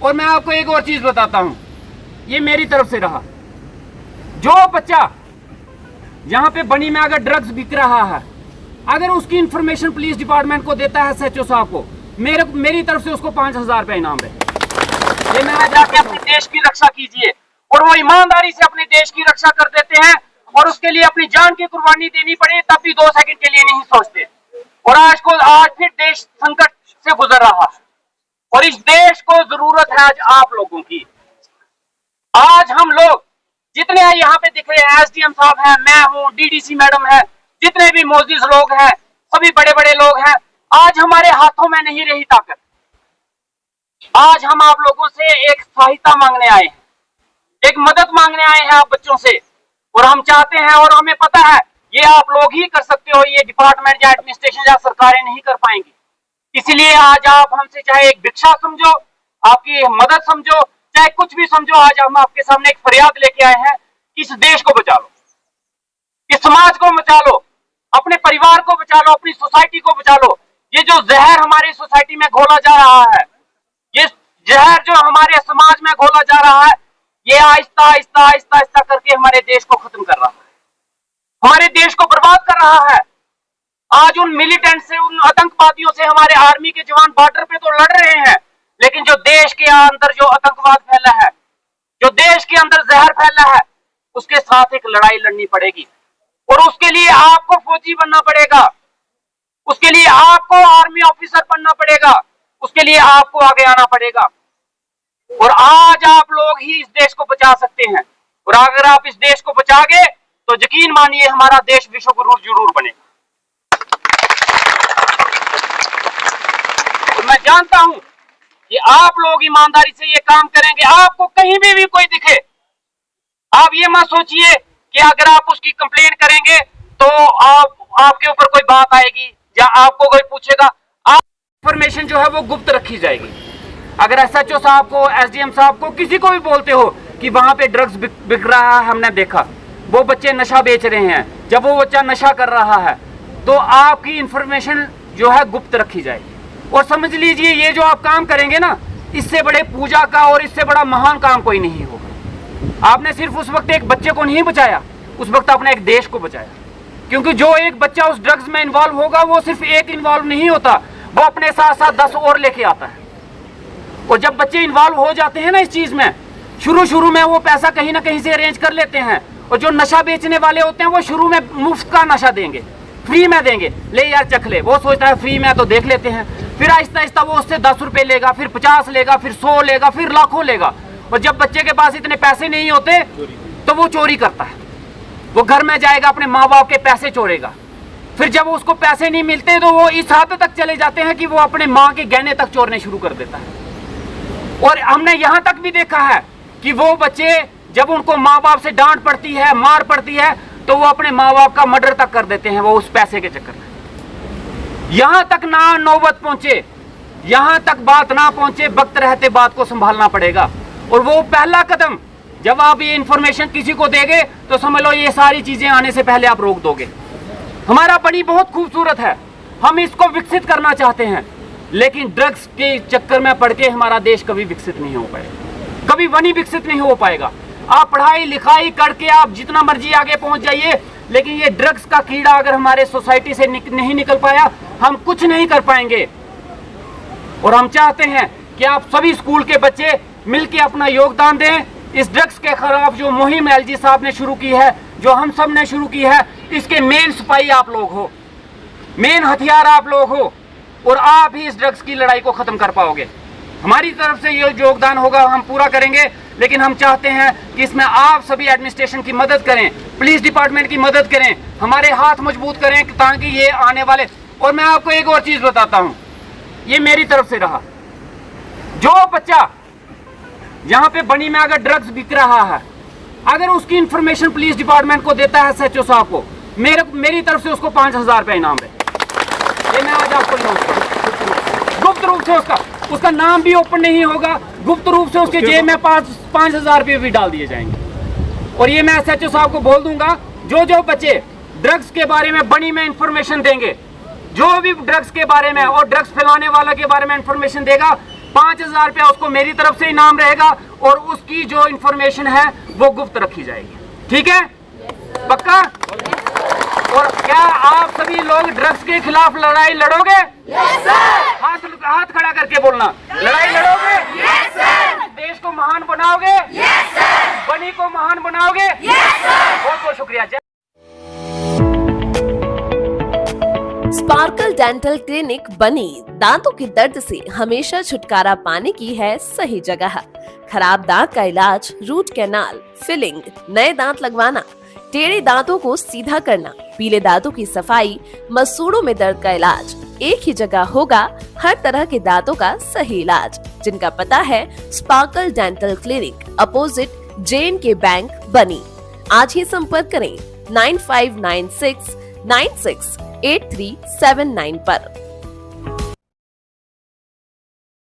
और मैं आपको एक और चीज बताता हूं, ये मेरी तरफ से रहा। जो बच्चा यहां पे बनी में अगर ड्रग्स बिक रहा है, अगर उसकी इंफॉर्मेशन पुलिस डिपार्टमेंट को देता है, SHO साहब को, मेरी तरफ से उसको 5000 रुपए इनाम है। ये मैं जाके अपने देश की रक्षा कीजिए, और वो ईमानदारी से अपने देश की रक्षा कर देते हैं, और उसके लिए अपनी जान की कुर्बानी देनी पड़े तब भी 2 सेकंड के लिए नहीं सोचते। और आज फिर देश संकट से गुजर रहा है, और इस देश को जरूरत है आज आप लोगों की। आज हम लोग जितने यहाँ पे दिख रहे हैं, SDM साहब हैं, मैं हूँ, DDC मैडम है, जितने भी मौजूद लोग हैं, सभी बड़े बड़े लोग हैं, आज हमारे हाथों में नहीं रही ताकत। आज हम आप लोगों से एक सहायता मांगने आए हैं, एक मदद मांगने आए हैं आप बच्चों से, और हम चाहते हैं, और हमें पता है ये आप लोग ही कर सकते हो, ये डिपार्टमेंट या एडमिनिस्ट्रेशन या सरकारें नहीं कर पाएंगी। इसलिए आज आप हमसे चाहे एक भिक्षा समझो, आपकी मदद समझो, चाहे कुछ भी समझो, आज हम आपके सामने एक फरियाद लेके आए हैं। इस देश को बचा लो, इस समाज को बचा लो, अपने परिवार को बचा लो, अपनी सोसाइटी को बचा लो। ये जो जहर हमारी सोसाइटी में घोला जा रहा है, ये जहर जो हमारे समाज में घोला जा रहा है, ये आहिस्ता आहिस्ता आहिस्ता आहिस्ता करके हमारे देश को खत्म कर रहा है, हमारे देश को बर्बाद कर रहा है। आज उन मिलिटेंट से, उन आतंकवादियों से हमारे आर्मी के जवान बॉर्डर पे तो लड़ रहे हैं, लेकिन जो देश के अंदर जो आतंकवाद फैला है, जो देश के अंदर जहर फैला है, उसके साथ एक लड़ाई लड़नी पड़ेगी। और उसके लिए आपको फौजी बनना पड़ेगा, उसके लिए आपको आर्मी ऑफिसर बनना पड़ेगा, उसके लिए आपको आगे आना पड़ेगा। और आज आप लोग ही इस देश को बचा सकते हैं, और अगर आप इस देश को बचाओगे तो यकीन मानिए हमारा देश विश्व गुरु जरूर बनेगा। और मैं जानता हूं कि आप लोग ईमानदारी से ये काम करेंगे। आपको कहीं भी कोई दिखे, आप ये मत सोचिए कि अगर आप उसकी कंप्लेंट करेंगे तो आपके ऊपर कोई बात आएगी या आपको कोई पूछेगा। आप इंफॉर्मेशन जो है वो गुप्त रखी जाएगी। अगर SHO साहब को, SDM साहब को, किसी को भी बोलते हो कि वहां पे ड्रग्स बिक रहा है, हमने देखा वो बच्चे नशा बेच रहे हैं, जब वो बच्चा नशा कर रहा है तो आपकी इंफॉर्मेशन जो है गुप्त रखी जाएगी। और समझ लीजिए ये जो आप काम करेंगे ना, इससे बड़े पूजा का और इससे बड़ा महान काम कोई नहीं होगा। आपने सिर्फ उस वक्त एक बच्चे को नहीं बचाया, उस वक्त आपने एक देश को बचाया। क्योंकि जो एक बच्चा उस ड्रग्स में इन्वॉल्व होगा, वो सिर्फ एक इन्वॉल्व नहीं होता, वो अपने साथ साथ 10 और लेके आता है। और जब बच्चे इन्वॉल्व हो जाते हैं ना इस चीज में, शुरू में वो पैसा कहीं ना कहीं से अरेंज कर लेते हैं। और जो नशा बेचने वाले होते हैं वो शुरू में मुफ्त का नशा देंगे, फ्री में देंगे, ले यार चख ले, वो सोचता है फ्री में तो देख लेते हैं। फिर आहिस्ता आहिस्ता वो उससे 10 रुपए लेगा, फिर 50 लेगा, फिर 100 लेगा, फिर लाखों लेगा। और जब बच्चे के पास इतने पैसे नहीं होते तो वो चोरी करता है, वो घर में जाएगा, अपने माँ बाप के पैसे चोरेगा। फिर जब उसको पैसे नहीं मिलते तो वो इस हद तक चले जाते हैं कि वो अपने माँ के गहने तक चोरने शुरू कर देता है। और हमने यहाँ तक भी देखा है कि वो बच्चे जब उनको माँ बाप से डांट पड़ती है, मार पड़ती है, तो वो अपने माँ बाप का मर्डर तक कर देते हैं, वो उस पैसे के चक्कर में। यहाँ तक ना नौबत पहुंचे, यहाँ तक बात ना पहुंचे, वक्त रहते बात को संभालना पड़ेगा। और वो पहला कदम जब आप ये इंफॉर्मेशन किसी को देंगे तो समझ लो ये सारी चीजें आने से पहले आप रोक दोगे। हमारा बनी बहुत खूबसूरत है, हम इसको विकसित करना चाहते हैं, लेकिन ड्रग्स के चक्कर में पड़ के हमारा देश कभी विकसित नहीं हो पाएगा, कभी बनी विकसित नहीं हो पाएगा। आप पढ़ाई लिखाई करके आप जितना मर्जी आगे पहुंच जाइए, लेकिन ये ड्रग्स का कीड़ा अगर हमारे सोसाइटी से नहीं निकल पाया, हम कुछ नहीं कर पाएंगे। और हम चाहते हैं कि आप सभी स्कूल के बच्चे मिलकर अपना योगदान दें। इस ड्रग्स के खिलाफ जो मुहिम LG साहब ने शुरू की है, जो हम सब ने शुरू की है, इसके मेन सिपाही आप लोग हो, मेन हथियार आप लोग हो, और आप ही इस ड्रग्स की लड़ाई को खत्म कर पाओगे। हमारी तरफ से ये योगदान होगा हम पूरा करेंगे, लेकिन हम चाहते हैं कि इसमें आप सभी एडमिनिस्ट्रेशन की मदद करें, पुलिस डिपार्टमेंट की मदद करें, हमारे हाथ मजबूत करें ताकि ये आने वाले। और मैं आपको एक और चीज बताता हूं, ये मेरी तरफ से रहा। जो बच्चा यहाँ पे बनी में अगर ड्रग्स बिक रहा है, अगर उसकी इंफॉर्मेशन पुलिस डिपार्टमेंट को देता है, SHO साहब को, मेरी तरफ से उसको 5000 रुपए इनाम है। ये मैं आज आपको गुप्त रूप से उसका नाम भी ओपन नहीं होगा, गुप्त रूप से उसके जेब में 5000 रुपये भी डाल दिए जाएंगे। और ये मैं SHO साहब को बोल दूंगा, जो बच्चे ड्रग्स के बारे में बनी में इंफॉर्मेशन देंगे, जो भी ड्रग्स के बारे में और ड्रग्स फैलाने वाला के बारे में इंफॉर्मेशन देगा, 5,000 रुपया उसको मेरी तरफ से इनाम रहेगा और उसकी जो इंफॉर्मेशन है वो गुप्त रखी जाएगी। ठीक है, पक्का? और क्या आप सभी लोग ड्रग्स के खिलाफ लड़ाई लड़ोगे? हाथ खड़ा करके बोलना, लड़ाई लड़ोगे? देश को महान बनाओगे? बनी को महान बनाओगे? बहुत बहुत शुक्रिया। स्पार्कल डेंटल क्लिनिक बनी दांतों के दर्द से हमेशा छुटकारा पाने की है सही जगह। खराब दांत का इलाज, रूट कैनाल, फिलिंग, नए दांत लगवाना, टेढ़े दांतों को सीधा करना, पीले दांतों की सफाई, मसूड़ों में दर्द का इलाज, एक ही जगह होगा हर तरह के दांतों का सही इलाज। जिनका पता है sparkle dental clinic, opposite J&K bank, बनी। आज ही संपर्क करें 9596968379 पर।